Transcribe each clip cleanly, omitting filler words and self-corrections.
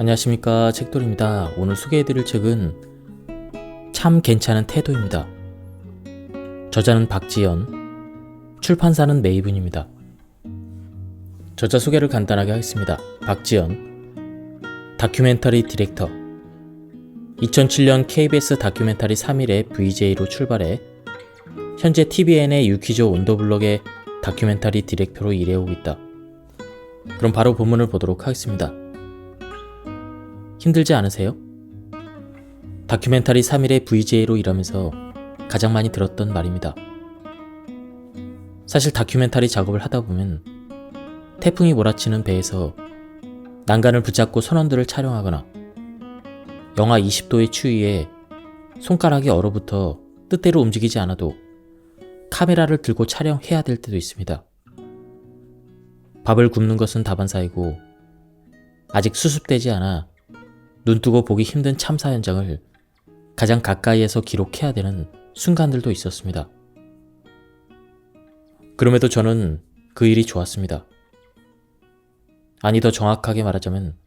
안녕하십니까, 책돌입니다. 오늘 소개해드릴 책은 참 괜찮은 태도입니다. 저자는 박지연, 출판사는 메이븐입니다. 저자 소개를 간단하게 하겠습니다. 박지연, 다큐멘터리 디렉터. 2007년 KBS 다큐멘터리 3일에 VJ로 출발해 현재 TVN의 유퀴즈 온더블럭의 다큐멘터리 디렉터로 일해오고 있다. 그럼 바로 본문을 보도록 하겠습니다. 힘들지 않으세요? 다큐멘터리 3일의 VJ로 일하면서 가장 많이 들었던 말입니다. 사실 다큐멘터리 작업을 하다 보면 태풍이 몰아치는 배에서 난간을 붙잡고 선원들을 촬영하거나 영하 20도의 추위에 손가락이 얼어붙어 뜻대로 움직이지 않아도 카메라를 들고 촬영해야 될 때도 있습니다. 밥을 굽는 것은 다반사이고 아직 수습되지 않아 눈뜨고 보기 힘든 참사 현장을 가장 가까이에서 기록해야 되는 순간들도 있었습니다. 그럼에도 저는 그 일이 좋았습니다. 아니, 더 정확하게 말하자면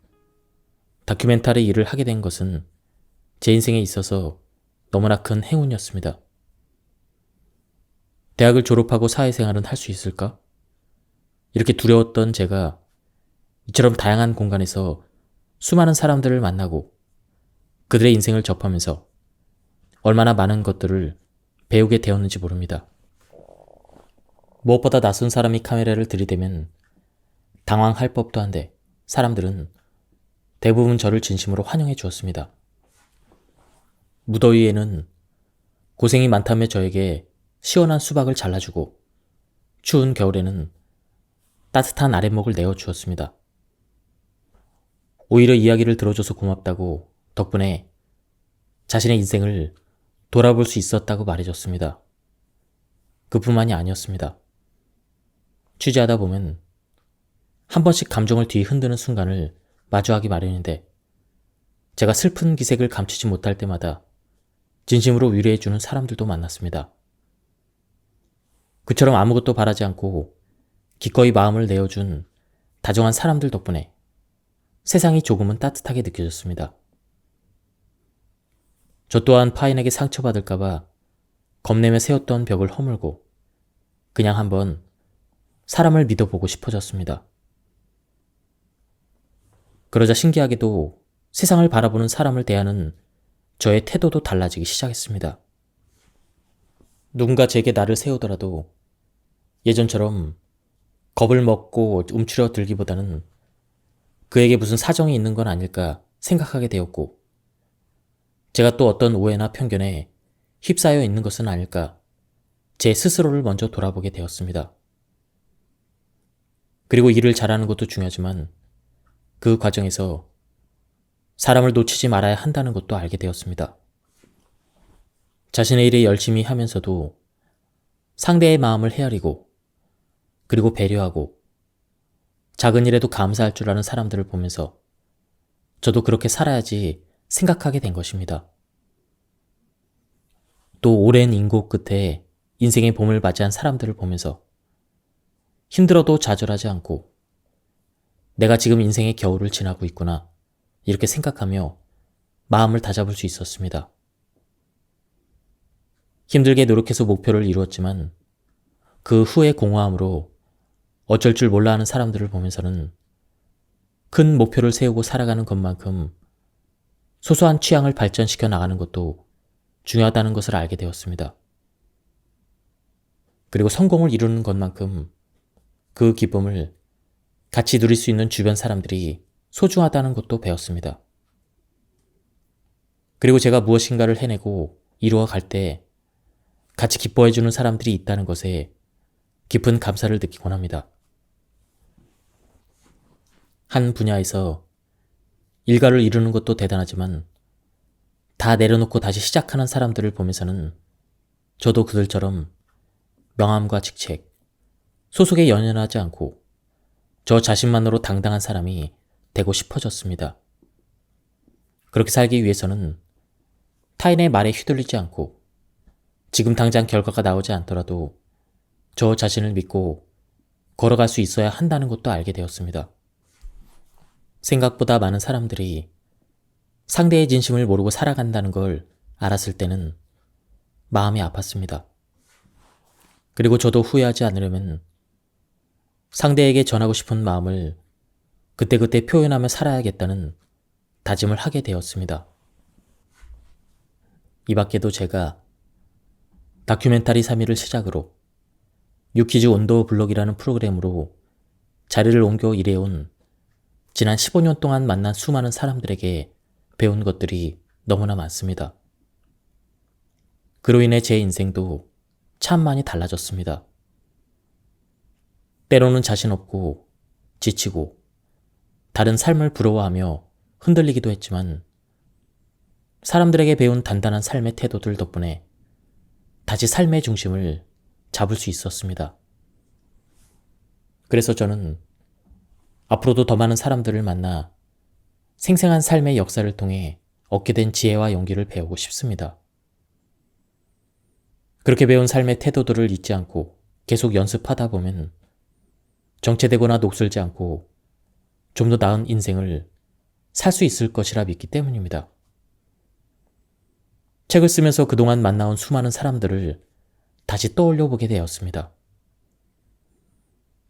다큐멘터리 일을 하게 된 것은 제 인생에 있어서 너무나 큰 행운이었습니다. 대학을 졸업하고 사회생활은 할 수 있을까? 이렇게 두려웠던 제가 이처럼 다양한 공간에서 수많은 사람들을 만나고 그들의 인생을 접하면서 얼마나 많은 것들을 배우게 되었는지 모릅니다. 무엇보다 낯선 사람이 카메라를 들이대면 당황할 법도 한데 사람들은 대부분 저를 진심으로 환영해 주었습니다. 무더위에는 고생이 많다며 저에게 시원한 수박을 잘라주고 추운 겨울에는 따뜻한 아랫목을 내어주었습니다. 오히려 이야기를 들어줘서 고맙다고 덕분에 자신의 인생을 돌아볼 수 있었다고 말해줬습니다. 그뿐만이 아니었습니다. 취재하다 보면 한 번씩 감정을 뒤흔드는 순간을 마주하기 마련인데 제가 슬픈 기색을 감추지 못할 때마다 진심으로 위로해주는 사람들도 만났습니다. 그처럼 아무것도 바라지 않고 기꺼이 마음을 내어준 다정한 사람들 덕분에 세상이 조금은 따뜻하게 느껴졌습니다. 저 또한 타인에게 상처받을까봐 겁내며 세웠던 벽을 허물고 그냥 한번 사람을 믿어보고 싶어졌습니다. 그러자 신기하게도 세상을 바라보는 사람을 대하는 저의 태도도 달라지기 시작했습니다. 누군가 제게 나를 세우더라도 예전처럼 겁을 먹고 움츠려 들기보다는 그에게 무슨 사정이 있는 건 아닐까 생각하게 되었고 제가 또 어떤 오해나 편견에 휩싸여 있는 것은 아닐까 제 스스로를 먼저 돌아보게 되었습니다. 그리고 일을 잘하는 것도 중요하지만 그 과정에서 사람을 놓치지 말아야 한다는 것도 알게 되었습니다. 자신의 일에 열심히 하면서도 상대의 마음을 헤아리고 그리고 배려하고 작은 일에도 감사할 줄 아는 사람들을 보면서 저도 그렇게 살아야지 생각하게 된 것입니다. 또 오랜 인고 끝에 인생의 봄을 맞이한 사람들을 보면서 힘들어도 좌절하지 않고 내가 지금 인생의 겨울을 지나고 있구나 이렇게 생각하며 마음을 다잡을 수 있었습니다. 힘들게 노력해서 목표를 이루었지만 그 후의 공허함으로 어쩔 줄 몰라 하는 사람들을 보면서는 큰 목표를 세우고 살아가는 것만큼 소소한 취향을 발전시켜 나가는 것도 중요하다는 것을 알게 되었습니다. 그리고 성공을 이루는 것만큼 그 기쁨을 같이 누릴 수 있는 주변 사람들이 소중하다는 것도 배웠습니다. 그리고 제가 무엇인가를 해내고 이루어 갈 때 같이 기뻐해주는 사람들이 있다는 것에 깊은 감사를 느끼곤 합니다. 한 분야에서 일가를 이루는 것도 대단하지만 다 내려놓고 다시 시작하는 사람들을 보면서는 저도 그들처럼 명함과 직책, 소속에 연연하지 않고 저 자신만으로 당당한 사람이 되고 싶어졌습니다. 그렇게 살기 위해서는 타인의 말에 휘둘리지 않고 지금 당장 결과가 나오지 않더라도 저 자신을 믿고 걸어갈 수 있어야 한다는 것도 알게 되었습니다. 생각보다 많은 사람들이 상대의 진심을 모르고 살아간다는 걸 알았을 때는 마음이 아팠습니다. 그리고 저도 후회하지 않으려면 상대에게 전하고 싶은 마음을 그때그때 표현하며 살아야겠다는 다짐을 하게 되었습니다. 이 밖에도 제가 다큐멘터리 3일을 시작으로 유키즈 온더 블록이라는 프로그램으로 자리를 옮겨 일해온 지난 15년 동안 만난 수많은 사람들에게 배운 것들이 너무나 많습니다. 그로 인해 제 인생도 참 많이 달라졌습니다. 때로는 자신 없고 지치고 다른 삶을 부러워하며 흔들리기도 했지만 사람들에게 배운 단단한 삶의 태도들 덕분에 다시 삶의 중심을 잡을 수 있었습니다. 그래서 저는 앞으로도 더 많은 사람들을 만나 생생한 삶의 역사를 통해 얻게 된 지혜와 용기를 배우고 싶습니다. 그렇게 배운 삶의 태도들을 잊지 않고 계속 연습하다 보면 정체되거나 녹슬지 않고 좀 더 나은 인생을 살 수 있을 것이라 믿기 때문입니다. 책을 쓰면서 그동안 만나온 수많은 사람들을 다시 떠올려 보게 되었습니다.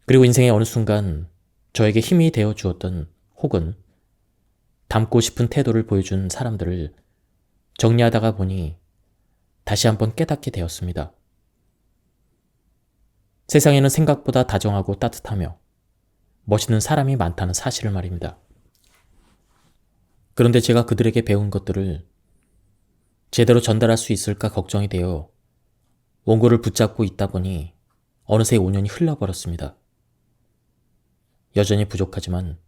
그리고 인생의 어느 순간 저에게 힘이 되어 주었던 혹은 닮고 싶은 태도를 보여준 사람들을 정리하다가 보니 다시 한번 깨닫게 되었습니다. 세상에는 생각보다 다정하고 따뜻하며 멋있는 사람이 많다는 사실을 말입니다. 그런데 제가 그들에게 배운 것들을 제대로 전달할 수 있을까 걱정이 되어 원고를 붙잡고 있다 보니 어느새 5년이 흘러버렸습니다. 여전히 부족하지만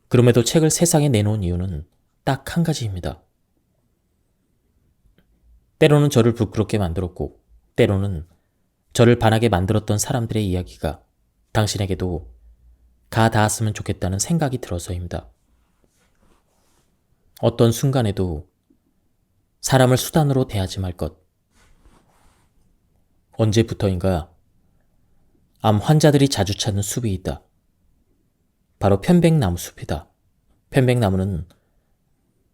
그럼에도 책을 세상에 내놓은 이유는 딱 한 가지입니다. 때로는 저를 부끄럽게 만들었고 때로는 저를 반하게 만들었던 사람들의 이야기가 당신에게도 가 닿았으면 좋겠다는 생각이 들어서입니다. 어떤 순간에도 사람을 수단으로 대하지 말 것. 언제부터인가 암 환자들이 자주 찾는 숲이 있다. 바로 편백나무 숲이다. 편백나무는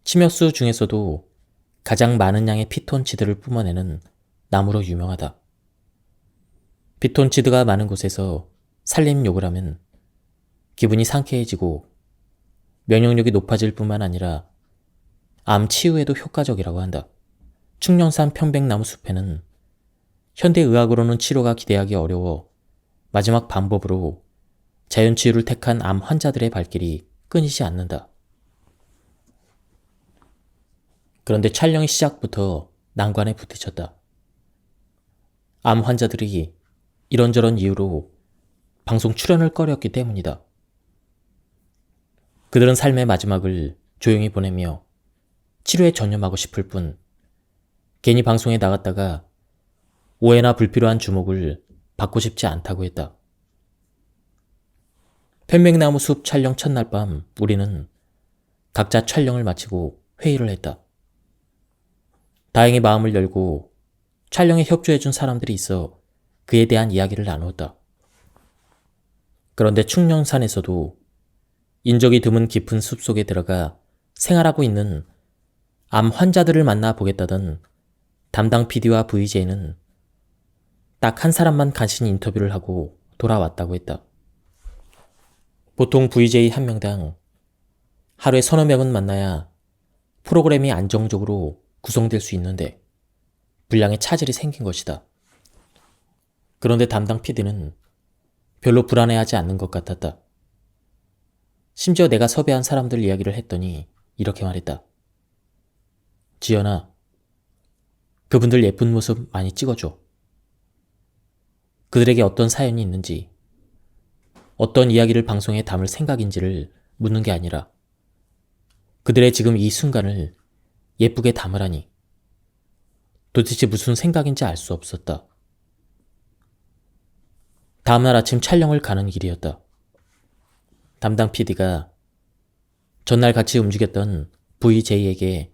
침엽수 중에서도 가장 많은 양의 피톤치드를 뿜어내는 나무로 유명하다. 피톤치드가 많은 곳에서 살림욕을 하면 기분이 상쾌해지고 면역력이 높아질 뿐만 아니라 암 치유에도 효과적이라고 한다. 충령산 편백나무 숲에는 현대의학으로는 치료가 기대하기 어려워 마지막 방법으로 자연치유를 택한 암 환자들의 발길이 끊이지 않는다. 그런데 촬영의 시작부터 난관에 부딪혔다. 암 환자들이 이런저런 이유로 방송 출연을 꺼렸기 때문이다. 그들은 삶의 마지막을 조용히 보내며 치료에 전념하고 싶을 뿐 괜히 방송에 나갔다가 오해나 불필요한 주목을 받고 싶지 않다고 했다. 편백나무 숲 촬영 첫날 밤 우리는 각자 촬영을 마치고 회의를 했다. 다행히 마음을 열고 촬영에 협조해준 사람들이 있어 그에 대한 이야기를 나누었다. 그런데 충령산에서도 인적이 드문 깊은 숲속에 들어가 생활하고 있는 암 환자들을 만나 보겠다던 담당 PD와 VJ는 딱 한 사람만 간신히 인터뷰를 하고 돌아왔다고 했다. 보통 VJ 한 명당 하루에 서너 명은 만나야 프로그램이 안정적으로 구성될 수 있는데 분량의 차질이 생긴 것이다. 그런데 담당 PD는 별로 불안해하지 않는 것 같았다. 심지어 내가 섭외한 사람들 이야기를 했더니 이렇게 말했다. 지연아, 그분들 예쁜 모습 많이 찍어줘. 그들에게 어떤 사연이 있는지, 어떤 이야기를 방송에 담을 생각인지를 묻는 게 아니라 그들의 지금 이 순간을 예쁘게 담으라니 도대체 무슨 생각인지 알 수 없었다. 다음날 아침 촬영을 가는 길이었다. 담당 PD가 전날 같이 움직였던 VJ에게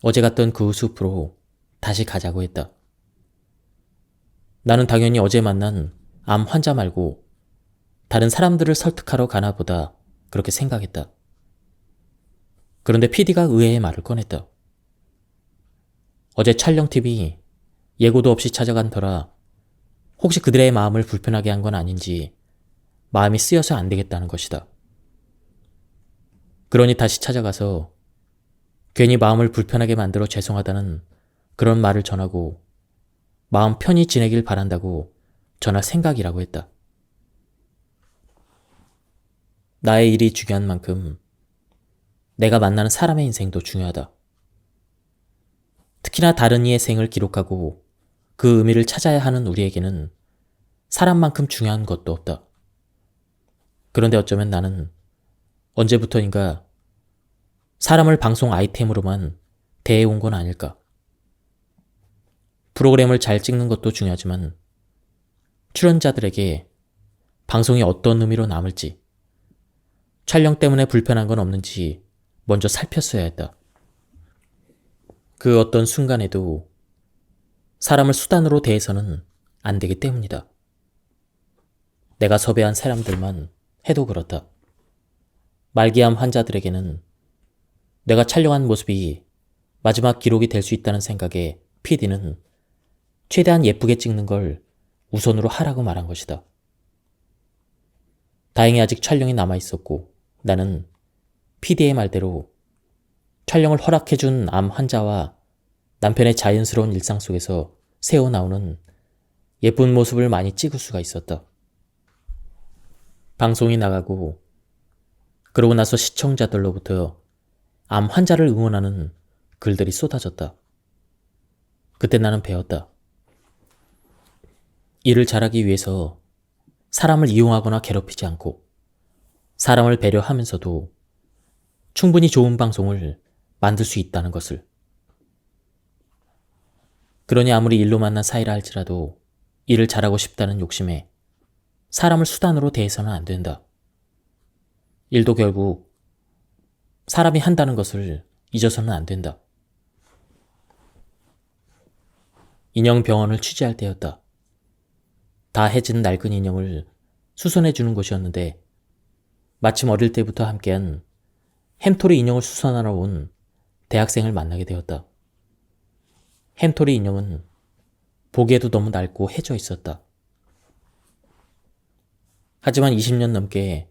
어제 갔던 그 숲으로 다시 가자고 했다. 나는 당연히 어제 만난 암 환자 말고 다른 사람들을 설득하러 가나 보다 그렇게 생각했다. 그런데 PD가 의외의 말을 꺼냈다. 어제 촬영팀이 예고도 없이 찾아간 터라 혹시 그들의 마음을 불편하게 한 건 아닌지 마음이 쓰여서 안 되겠다는 것이다. 그러니 다시 찾아가서 괜히 마음을 불편하게 만들어 죄송하다는 그런 말을 전하고 마음 편히 지내길 바란다고 전할 생각이라고 했다. 나의 일이 중요한 만큼 내가 만나는 사람의 인생도 중요하다. 특히나 다른 이의 생을 기록하고 그 의미를 찾아야 하는 우리에게는 사람만큼 중요한 것도 없다. 그런데 어쩌면 나는 언제부터인가 사람을 방송 아이템으로만 대해온 건 아닐까. 프로그램을 잘 찍는 것도 중요하지만 출연자들에게 방송이 어떤 의미로 남을지, 촬영 때문에 불편한 건 없는지 먼저 살폈어야 했다. 그 어떤 순간에도 사람을 수단으로 대해서는 안 되기 때문이다. 내가 섭외한 사람들만 해도 그렇다. 말기암 환자들에게는 내가 촬영한 모습이 마지막 기록이 될 수 있다는 생각에 PD는 최대한 예쁘게 찍는 걸 우선으로 하라고 말한 것이다. 다행히 아직 촬영이 남아있었고 나는 PD의 말대로 촬영을 허락해준 암 환자와 남편의 자연스러운 일상 속에서 새어나오는 예쁜 모습을 많이 찍을 수가 있었다. 방송이 나가고 그러고 나서 시청자들로부터 암 환자를 응원하는 글들이 쏟아졌다. 그때 나는 배웠다. 일을 잘하기 위해서 사람을 이용하거나 괴롭히지 않고 사람을 배려하면서도 충분히 좋은 방송을 만들 수 있다는 것을. 그러니 아무리 일로 만난 사이라 할지라도 일을 잘하고 싶다는 욕심에 사람을 수단으로 대해서는 안 된다. 일도 결국 사람이 한다는 것을 잊어서는 안 된다. 인형병원을 취재할 때였다. 다 해진 낡은 인형을 수선해주는 곳이었는데 마침 어릴 때부터 함께한 햄토리 인형을 수선하러 온 대학생을 만나게 되었다. 햄토리 인형은 보기에도 너무 낡고 해져 있었다. 하지만 20년 넘게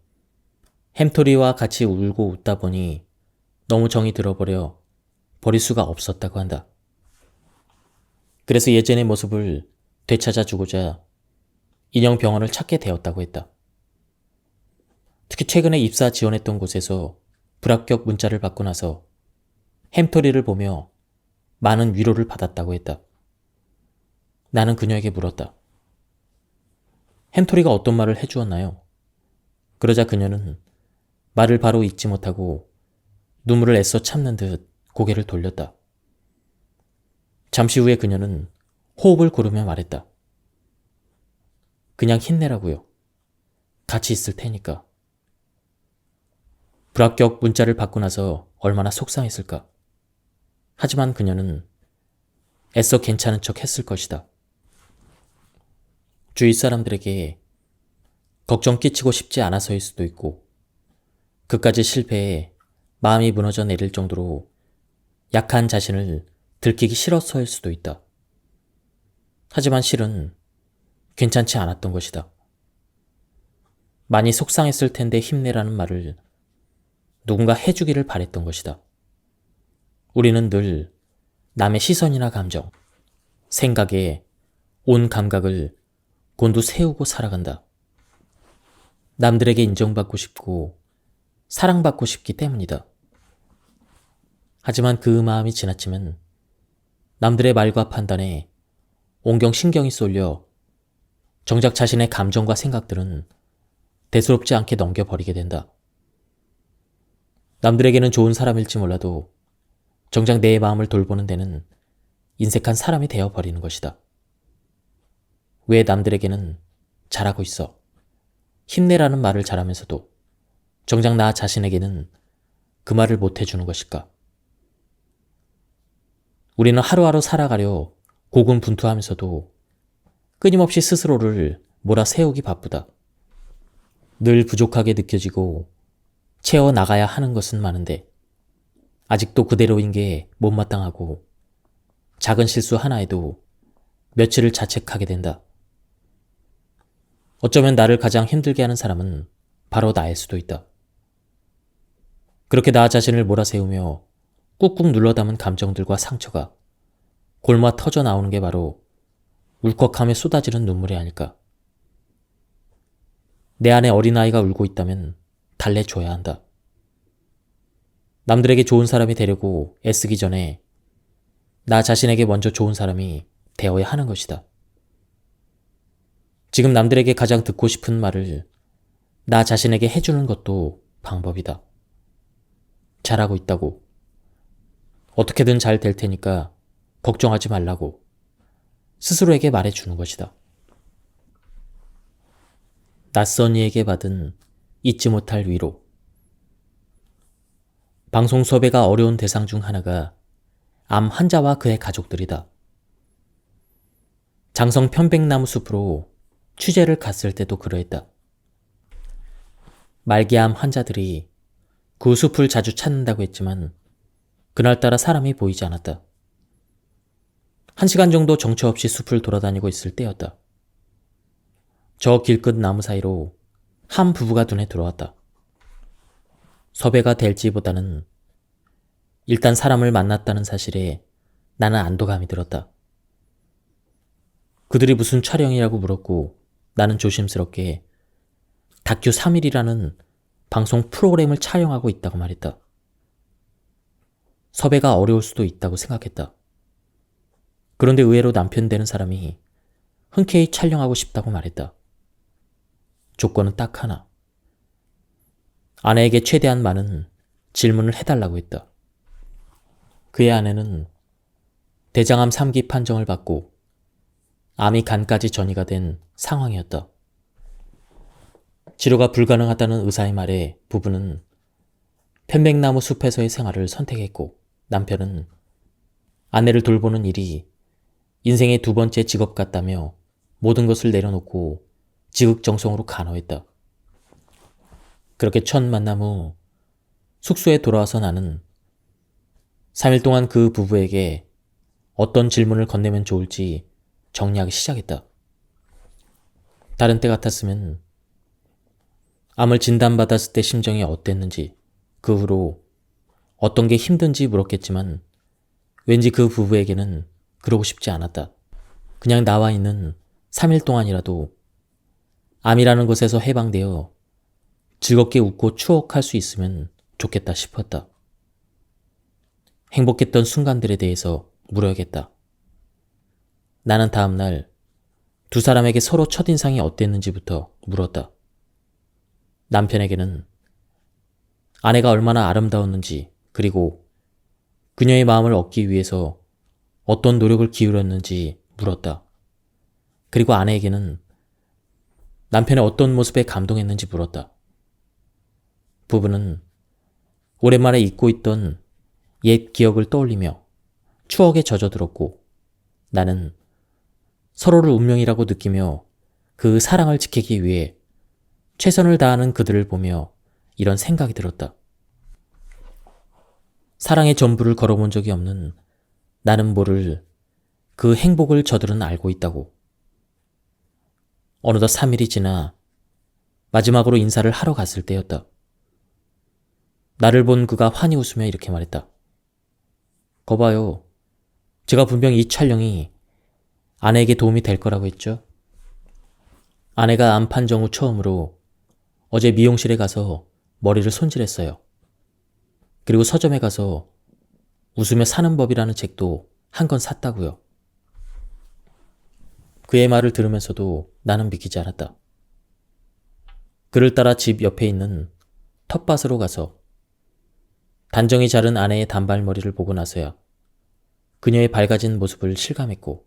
햄토리와 같이 울고 웃다 보니 너무 정이 들어버려 버릴 수가 없었다고 한다. 그래서 예전의 모습을 되찾아주고자 인형병원을 찾게 되었다고 했다. 특히 최근에 입사 지원했던 곳에서 불합격 문자를 받고 나서 햄토리를 보며 많은 위로를 받았다고 했다. 나는 그녀에게 물었다. 햄토리가 어떤 말을 해주었나요? 그러자 그녀는 말을 바로 잊지 못하고 눈물을 애써 참는 듯 고개를 돌렸다. 잠시 후에 그녀는 호흡을 고르며 말했다. 그냥 힘내라고요. 같이 있을 테니까. 불합격 문자를 받고 나서 얼마나 속상했을까. 하지만 그녀는 애써 괜찮은 척 했을 것이다. 주위 사람들에게 걱정 끼치고 싶지 않아서일 수도 있고 그까지 실패해 마음이 무너져 내릴 정도로 약한 자신을 들키기 싫어서일 수도 있다. 하지만 실은 괜찮지 않았던 것이다. 많이 속상했을 텐데 힘내라는 말을 누군가 해주기를 바랬던 것이다. 우리는 늘 남의 시선이나 감정, 생각에 온 감각을 곤두세우고 살아간다. 남들에게 인정받고 싶고 사랑받고 싶기 때문이다. 하지만 그 마음이 지나치면 남들의 말과 판단에 온경 신경이 쏠려 정작 자신의 감정과 생각들은 대수롭지 않게 넘겨버리게 된다. 남들에게는 좋은 사람일지 몰라도 정작 내 마음을 돌보는 데는 인색한 사람이 되어버리는 것이다. 왜 남들에게는 잘하고 있어, 힘내라는 말을 잘하면서도 정작 나 자신에게는 그 말을 못해주는 것일까? 우리는 하루하루 살아가려 고군분투하면서도 끊임없이 스스로를 몰아세우기 바쁘다. 늘 부족하게 느껴지고 채워 나가야 하는 것은 많은데 아직도 그대로인 게 못마땅하고 작은 실수 하나에도 며칠을 자책하게 된다. 어쩌면 나를 가장 힘들게 하는 사람은 바로 나일 수도 있다. 그렇게 나 자신을 몰아세우며 꾹꾹 눌러 담은 감정들과 상처가 골마 터져 나오는 게 바로 울컥하며 쏟아지는 눈물이 아닐까. 내 안에 어린아이가 울고 있다면 달래줘야 한다. 남들에게 좋은 사람이 되려고 애쓰기 전에 나 자신에게 먼저 좋은 사람이 되어야 하는 것이다. 지금 남들에게 가장 듣고 싶은 말을 나 자신에게 해주는 것도 방법이다. 잘하고 있다고. 어떻게든 잘 될 테니까 걱정하지 말라고 스스로에게 말해주는 것이다. 낯선 이에게 받은 잊지 못할 위로. 방송 섭외가 어려운 대상 중 하나가 암 환자와 그의 가족들이다. 장성 편백나무 숲으로 취재를 갔을 때도 그러했다. 말기암 환자들이 그 숲을 자주 찾는다고 했지만 그날따라 사람이 보이지 않았다. 1시간 정도 정처 없이 숲을 돌아다니고 있을 때였다. 저 길끝 나무 사이로 한 부부가 눈에 들어왔다. 섭외가 될지보다는 일단 사람을 만났다는 사실에 나는 안도감이 들었다. 그들이 무슨 촬영이라고 물었고 나는 조심스럽게 다큐 3일이라는 방송 프로그램을 촬영하고 있다고 말했다. 섭외가 어려울 수도 있다고 생각했다. 그런데 의외로 남편 되는 사람이 흔쾌히 촬영하고 싶다고 말했다. 조건은 딱 하나. 아내에게 최대한 많은 질문을 해달라고 했다. 그의 아내는 대장암 3기 판정을 받고 암이 간까지 전이가 된 상황이었다. 치료가 불가능하다는 의사의 말에 부부는 편백나무 숲에서의 생활을 선택했고 남편은 아내를 돌보는 일이 인생의 2번째 직업 같다며 모든 것을 내려놓고 지극정성으로 간호했다. 그렇게 첫 만남 후 숙소에 돌아와서 나는 3일 동안 그 부부에게 어떤 질문을 건네면 좋을지 정리하기 시작했다. 다른 때 같았으면 암을 진단받았을 때 심정이 어땠는지, 그 후로 어떤 게 힘든지 물었겠지만 왠지 그 부부에게는 그러고 싶지 않았다. 그냥 나와 있는 3일 동안이라도 암이라는 것에서 해방되어 즐겁게 웃고 추억할 수 있으면 좋겠다 싶었다. 행복했던 순간들에 대해서 물어야겠다. 나는 다음날 두 사람에게 서로 첫인상이 어땠는지부터 물었다. 남편에게는 아내가 얼마나 아름다웠는지, 그리고 그녀의 마음을 얻기 위해서 어떤 노력을 기울였는지 물었다. 그리고 아내에게는 남편의 어떤 모습에 감동했는지 물었다. 부부는 오랜만에 잊고 있던 옛 기억을 떠올리며 추억에 젖어들었고 나는 서로를 운명이라고 느끼며 그 사랑을 지키기 위해 최선을 다하는 그들을 보며 이런 생각이 들었다. 사랑의 전부를 걸어본 적이 없는 나는 모를 그 행복을 저들은 알고 있다고. 어느덧 3일이 지나 마지막으로 인사를 하러 갔을 때였다. 나를 본 그가 환히 웃으며 이렇게 말했다. 거봐요. 제가 분명 이 촬영이 아내에게 도움이 될 거라고 했죠. 아내가 암 판정 후 처음으로 어제 미용실에 가서 머리를 손질했어요. 그리고 서점에 가서 웃으며 사는 법이라는 책도 한 권 샀다고요. 그의 말을 들으면서도 나는 믿기지 않았다. 그를 따라 집 옆에 있는 텃밭으로 가서 단정히 자른 아내의 단발머리를 보고 나서야 그녀의 밝아진 모습을 실감했고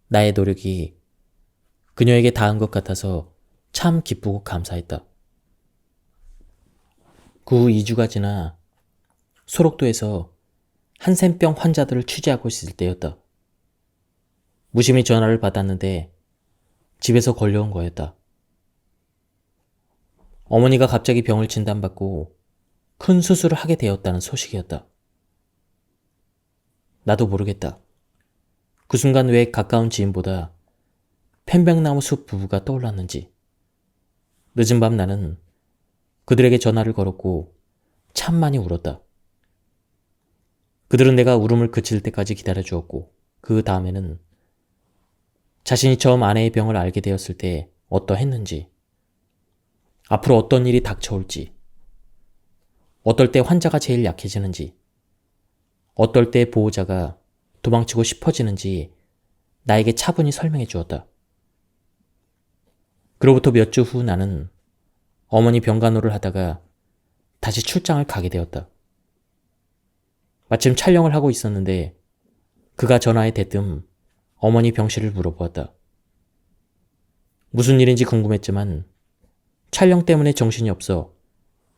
나의 노력이 그녀에게 닿은 것 같아서 참 기쁘고 감사했다. 그 후 2주가 지나 소록도에서 한센병 환자들을 취재하고 있을 때였다. 무심히 전화를 받았는데 집에서 걸려온 거였다. 어머니가 갑자기 병을 진단받고 큰 수술을 하게 되었다는 소식이었다. 나도 모르겠다. 그 순간 왜 가까운 지인보다 편백나무 숲 부부가 떠올랐는지. 늦은 밤 나는 그들에게 전화를 걸었고 참 많이 울었다. 그들은 내가 울음을 그칠 때까지 기다려주었고 그 다음에는 자신이 처음 아내의 병을 알게 되었을 때 어떠했는지, 앞으로 어떤 일이 닥쳐올지, 어떨 때 환자가 제일 약해지는지, 어떨 때 보호자가 도망치고 싶어지는지 나에게 차분히 설명해 주었다. 그로부터 몇 주 후 나는 어머니 병간호를 하다가 다시 출장을 가게 되었다. 마침 촬영을 하고 있었는데 그가 전화에 대뜸 어머니 병실을 물어보았다. 무슨 일인지 궁금했지만 촬영 때문에 정신이 없어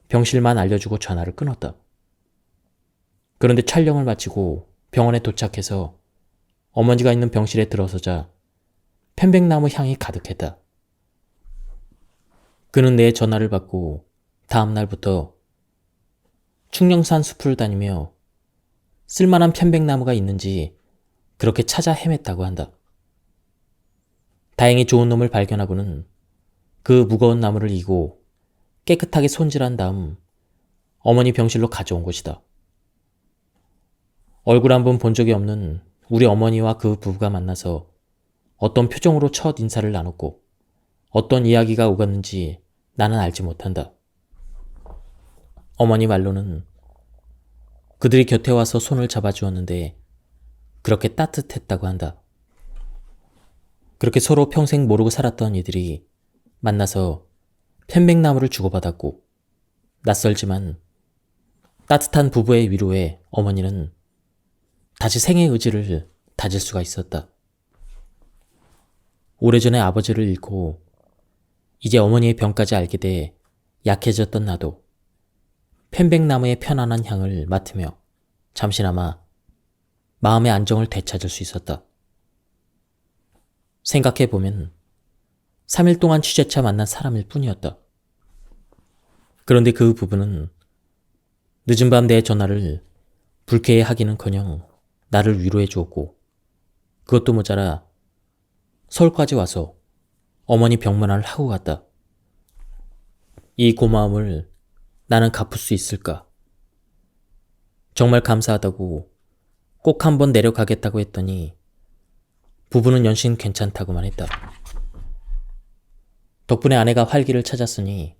병실만 알려주고 전화를 끊었다. 그런데 촬영을 마치고 병원에 도착해서 어머니가 있는 병실에 들어서자 편백나무 향이 가득했다. 그는 내 전화를 받고 다음 날부터 충령산 숲을 다니며 쓸만한 편백나무가 있는지 그렇게 찾아 헤맸다고 한다. 다행히 좋은 놈을 발견하고는 그 무거운 나무를 이고 깨끗하게 손질한 다음 어머니 병실로 가져온 것이다. 얼굴 한 번 본 적이 없는 우리 어머니와 그 부부가 만나서 어떤 표정으로 첫 인사를 나눴고 어떤 이야기가 오갔는지 나는 알지 못한다. 어머니 말로는 그들이 곁에 와서 손을 잡아주었는데 그렇게 따뜻했다고 한다. 그렇게 서로 평생 모르고 살았던 이들이 만나서 편백나무를 주고받았고 낯설지만 따뜻한 부부의 위로에 어머니는 다시 생의 의지를 다질 수가 있었다. 오래전에 아버지를 잃고 이제 어머니의 병까지 알게 돼 약해졌던 나도 편백나무의 편안한 향을 맡으며 잠시나마 마음의 안정을 되찾을 수 있었다. 생각해보면 3일 동안 취재차 만난 사람일 뿐이었다. 그런데 그 부부는 늦은 밤 내 전화를 불쾌해 하기는커녕 나를 위로해 주었고 그것도 모자라 서울까지 와서 어머니 병문안을 하고 갔다. 이 고마움을 나는 갚을 수 있을까? 정말 감사하다고 꼭 한번 내려가겠다고 했더니 부부는 연신 괜찮다고만 했다. 덕분에 아내가 활기를 찾았으니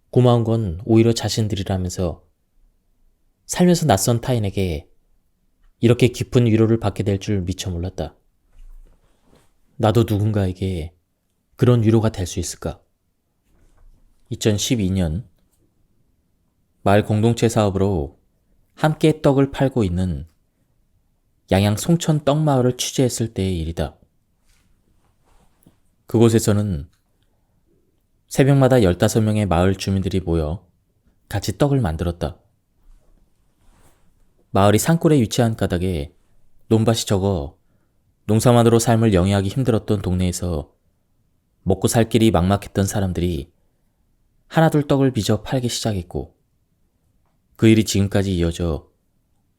고마운 건 오히려 자신들이라면서 살면서 낯선 타인에게 이렇게 깊은 위로를 받게 될 줄 미처 몰랐다. 나도 누군가에게 그런 위로가 될 수 있을까? 2012년 마을 공동체 사업으로 함께 떡을 팔고 있는 양양 송천 떡마을을 취재했을 때의 일이다. 그곳에서는 새벽마다 15명의 마을 주민들이 모여 같이 떡을 만들었다. 마을이 산골에 위치한 까닭에 논밭이 적어 농사만으로 삶을 영위하기 힘들었던 동네에서 먹고 살 길이 막막했던 사람들이 하나둘 떡을 빚어 팔기 시작했고 그 일이 지금까지 이어져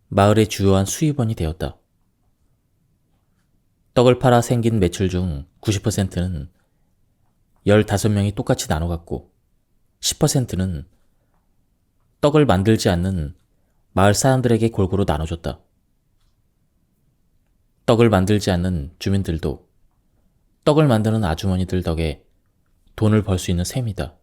마을의 주요한 수입원이 되었다. 떡을 팔아 생긴 매출 중 90%는 15명이 똑같이 나눠 갖고 10%는 떡을 만들지 않는 마을 사람들에게 골고루 나눠줬다. 떡을 만들지 않는 주민들도 떡을 만드는 아주머니들 덕에 돈을 벌 수 있는 셈이다.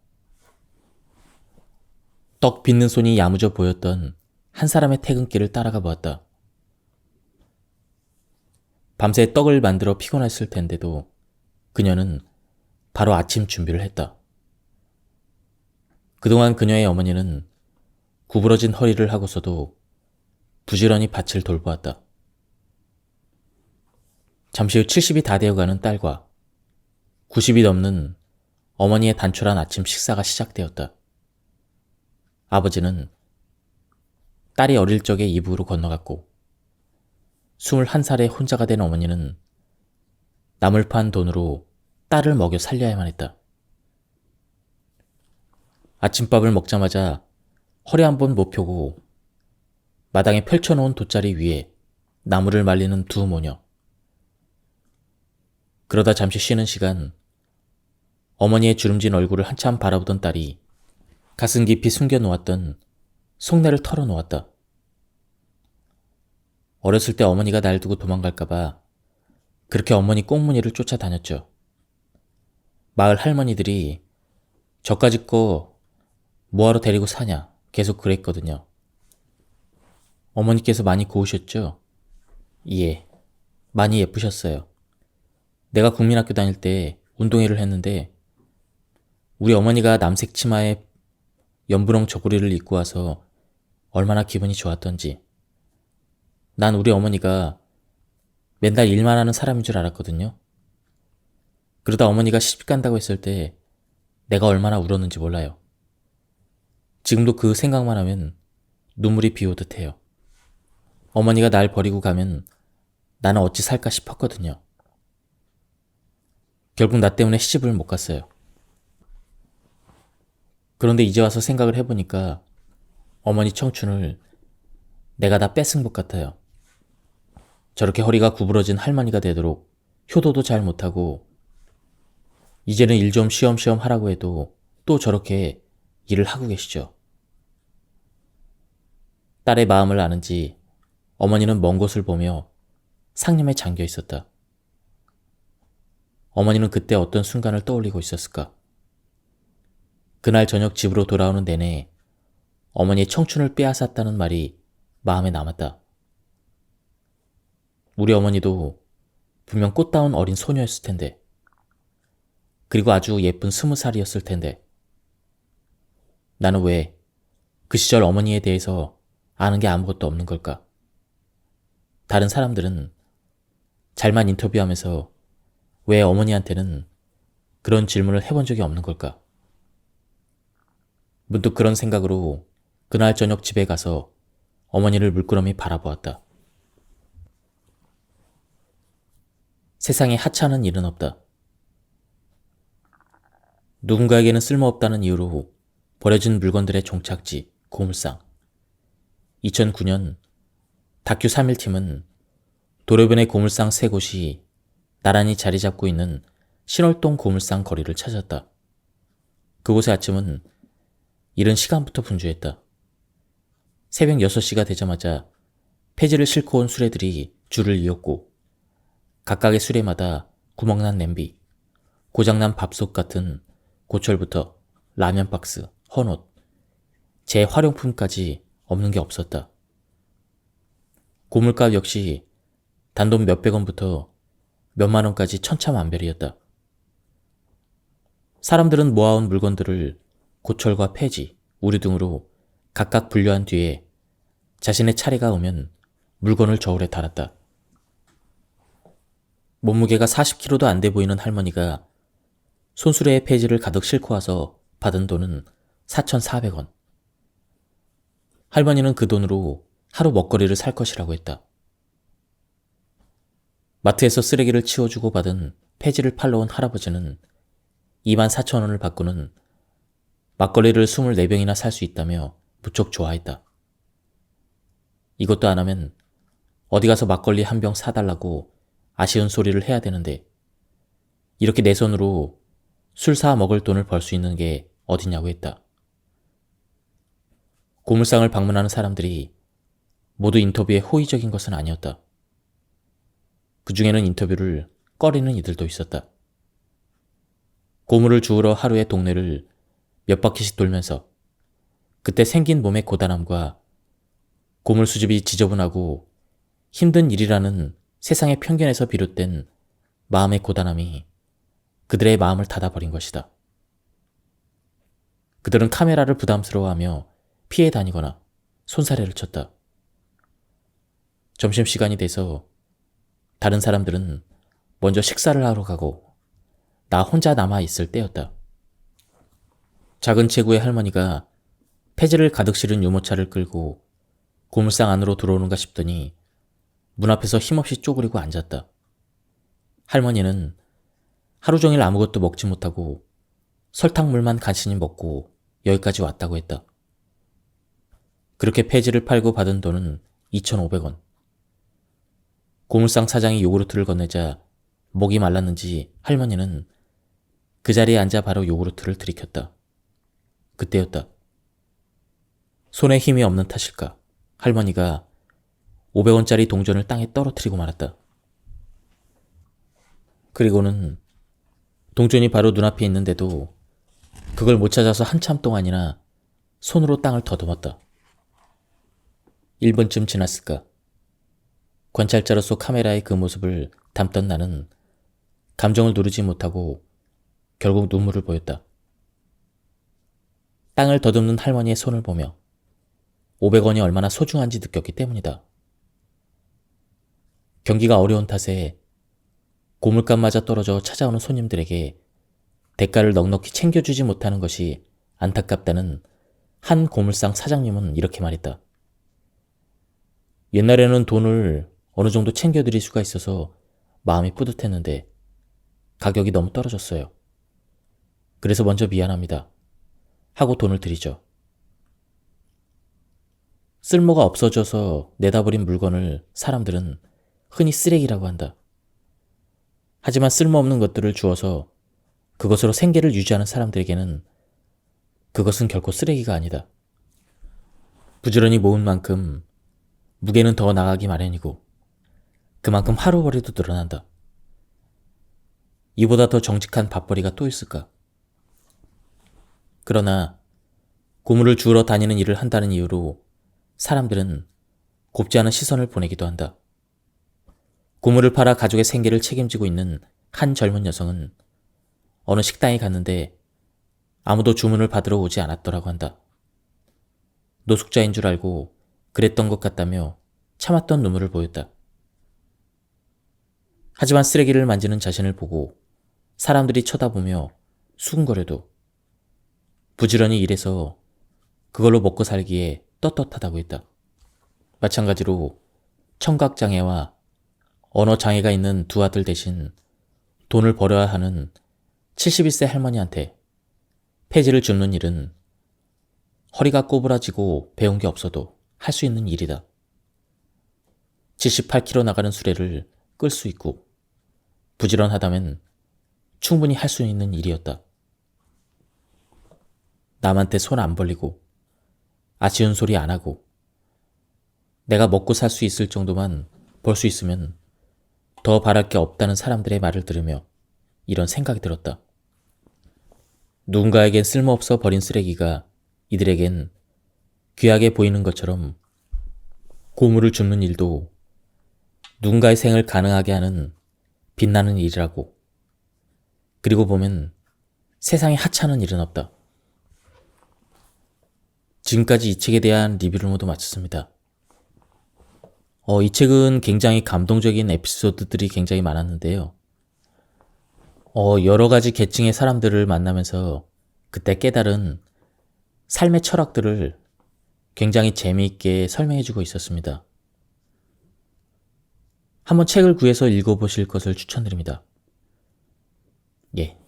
떡 빚는 손이 야무져 보였던 한 사람의 퇴근길을 따라가 보았다. 밤새 떡을 만들어 피곤했을 텐데도 그녀는 바로 아침 준비를 했다. 그동안 그녀의 어머니는 구부러진 허리를 하고서도 부지런히 밭을 돌보았다. 잠시 후 70이 다 되어가는 딸과 90이 넘는 어머니의 단촐한 아침 식사가 시작되었다. 아버지는 딸이 어릴 적에 이북으로 건너갔고 21살에 혼자가 된 어머니는 남을 판 돈으로 딸을 먹여 살려야만 했다. 아침밥을 먹자마자 허리 한번 못 펴고 마당에 펼쳐놓은 돗자리 위에 나무를 말리는 두 모녀. 그러다 잠시 쉬는 시간, 어머니의 주름진 얼굴을 한참 바라보던 딸이 가슴 깊이 숨겨놓았던 속내를 털어놓았다. 어렸을 때 어머니가 날 두고 도망갈까봐 그렇게 어머니 꽁무니를 쫓아다녔죠. 마을 할머니들이 저까짓 거 뭐하러 데리고 사냐 계속 그랬거든요. 어머니께서 많이 고우셨죠? 예, 많이 예쁘셨어요. 내가 국민학교 다닐 때 운동회를 했는데 우리 어머니가 남색 치마에 연분홍 저고리를 입고 와서 얼마나 기분이 좋았던지. 난 우리 어머니가 맨날 일만 하는 사람인 줄 알았거든요. 그러다 어머니가 시집 간다고 했을 때 내가 얼마나 울었는지 몰라요. 지금도 그 생각만 하면 눈물이 비오듯 해요. 어머니가 날 버리고 가면 나는 어찌 살까 싶었거든요. 결국 나 때문에 시집을 못 갔어요. 그런데 이제 와서 생각을 해보니까 어머니 청춘을 내가 다 뺏은 것 같아요. 저렇게 허리가 구부러진 할머니가 되도록 효도도 잘 못하고 이제는 일 좀 쉬엄쉬엄 하라고 해도 또 저렇게 일을 하고 계시죠. 딸의 마음을 아는지 어머니는 먼 곳을 보며 상념에 잠겨 있었다. 어머니는 그때 어떤 순간을 떠올리고 있었을까? 그날 저녁 집으로 돌아오는 내내 어머니의 청춘을 빼앗았다는 말이 마음에 남았다. 우리 어머니도 분명 꽃다운 어린 소녀였을 텐데, 그리고 아주 예쁜 20살이었을 텐데, 나는 왜 그 시절 어머니에 대해서 아는 게 아무것도 없는 걸까? 다른 사람들은 잘만 인터뷰하면서 왜 어머니한테는 그런 질문을 해본 적이 없는 걸까? 문득 그런 생각으로 그날 저녁 집에 가서 어머니를 물끄러미 바라보았다. 세상에 하찮은 일은 없다. 누군가에게는 쓸모없다는 이유로 버려진 물건들의 종착지, 고물상. 2009년 다큐 3일팀은 도로변의 고물상 3곳이 나란히 자리 잡고 있는 신월동 고물상 거리를 찾았다. 그곳의 아침은 이른 시간부터 분주했다. 새벽 6시가 되자마자 폐지를 싣고 온 수레들이 줄을 이었고 각각의 수레마다 구멍난 냄비, 고장난 밥솥 같은 고철부터 라면 박스, 헌옷, 재활용품까지 없는 게 없었다. 고물값 역시 단돈 몇백 원부터 몇만 원까지 천차만별이었다. 사람들은 모아온 물건들을 고철과 폐지, 우리 등으로 각각 분류한 뒤에 자신의 차례가 오면 물건을 저울에 달았다. 몸무게가 40kg도 안 돼 보이는 할머니가 손수레에 폐지를 가득 싣고 와서 받은 돈은 4,400원. 할머니는 그 돈으로 하루 먹거리를 살 것이라고 했다. 마트에서 쓰레기를 치워주고 받은 폐지를 팔러 온 할아버지는 24,000원을 받고는 막걸리를 24병이나 살 수 있다며 무척 좋아했다. 이것도 안 하면 어디 가서 막걸리 한 병 사달라고 아쉬운 소리를 해야 되는데 이렇게 내 손으로 술 사 먹을 돈을 벌 수 있는 게 어디냐고 했다. 고물상을 방문하는 사람들이 모두 인터뷰에 호의적인 것은 아니었다. 그 중에는 인터뷰를 꺼리는 이들도 있었다. 고물을 주우러 하루의 동네를 몇 바퀴씩 돌면서 그때 생긴 몸의 고단함과 고물 수집이 지저분하고 힘든 일이라는 세상의 편견에서 비롯된 마음의 고단함이 그들의 마음을 닫아버린 것이다. 그들은 카메라를 부담스러워하며 피해 다니거나 손사래를 쳤다. 점심시간이 돼서 다른 사람들은 먼저 식사를 하러 가고 나 혼자 남아있을 때였다. 작은 체구의 할머니가 폐지를 가득 실은 유모차를 끌고 고물상 안으로 들어오는가 싶더니 문 앞에서 힘없이 쪼그리고 앉았다. 할머니는 하루 종일 아무것도 먹지 못하고 설탕물만 간신히 먹고 여기까지 왔다고 했다. 그렇게 폐지를 팔고 받은 돈은 2,500원. 고물상 사장이 요구르트를 건네자 목이 말랐는지 할머니는 그 자리에 앉아 바로 요구르트를 들이켰다. 그때였다. 손에 힘이 없는 탓일까? 할머니가 500원짜리 동전을 땅에 떨어뜨리고 말았다. 그리고는 동전이 바로 눈앞에 있는데도 그걸 못 찾아서 한참 동안이나 손으로 땅을 더듬었다. 1분쯤 지났을까? 관찰자로서 카메라의 그 모습을 담던 나는 감정을 누르지 못하고 결국 눈물을 보였다. 땅을 더듬는 할머니의 손을 보며 500원이 얼마나 소중한지 느꼈기 때문이다. 경기가 어려운 탓에 고물값마저 떨어져 찾아오는 손님들에게 대가를 넉넉히 챙겨주지 못하는 것이 안타깝다는 한 고물상 사장님은 이렇게 말했다. 옛날에는 돈을 어느 정도 챙겨드릴 수가 있어서 마음이 뿌듯했는데 가격이 너무 떨어졌어요. 그래서 먼저 미안합니다. 하고 돈을 드리죠. 쓸모가 없어져서 내다버린 물건을 사람들은 흔히 쓰레기라고 한다. 하지만 쓸모없는 것들을 주어서 그것으로 생계를 유지하는 사람들에게는 그것은 결코 쓰레기가 아니다. 부지런히 모은 만큼 무게는 더 나가기 마련이고 그만큼 하루벌이도 늘어난다. 이보다 더 정직한 밥벌이가 또 있을까? 그러나 고물을 주우러 다니는 일을 한다는 이유로 사람들은 곱지 않은 시선을 보내기도 한다. 고물을 팔아 가족의 생계를 책임지고 있는 한 젊은 여성은 어느 식당에 갔는데 아무도 주문을 받으러 오지 않았더라고 한다. 노숙자인 줄 알고 그랬던 것 같다며 참았던 눈물을 보였다. 하지만 쓰레기를 만지는 자신을 보고 사람들이 쳐다보며 수군거려도 부지런히 일해서 그걸로 먹고 살기에 떳떳하다고 했다. 마찬가지로 청각장애와 언어장애가 있는 두 아들 대신 돈을 벌어야 하는 71세 할머니한테 폐지를 줍는 일은 허리가 꼬부라지고 배운 게 없어도 할 수 있는 일이다. 78kg 나가는 수레를 끌 수 있고 부지런하다면 충분히 할 수 있는 일이었다. 남한테 손 안 벌리고 아쉬운 소리 안 하고 내가 먹고 살 수 있을 정도만 벌 수 있으면 더 바랄 게 없다는 사람들의 말을 들으며 이런 생각이 들었다. 누군가에겐 쓸모없어 버린 쓰레기가 이들에겐 귀하게 보이는 것처럼 고물을 줍는 일도 누군가의 생을 가능하게 하는 빛나는 일이라고. 그리고 보면 세상에 하찮은 일은 없다. 지금까지 이 책에 대한 리뷰를 모두 마쳤습니다. 이 책은 굉장히 감동적인 에피소드들이 굉장히 많았는데요. 여러 가지 계층의 사람들을 만나면서 그때 깨달은 삶의 철학들을 굉장히 재미있게 설명해주고 있었습니다. 한번 책을 구해서 읽어보실 것을 추천드립니다.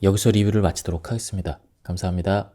여기서 리뷰를 마치도록 하겠습니다. 감사합니다.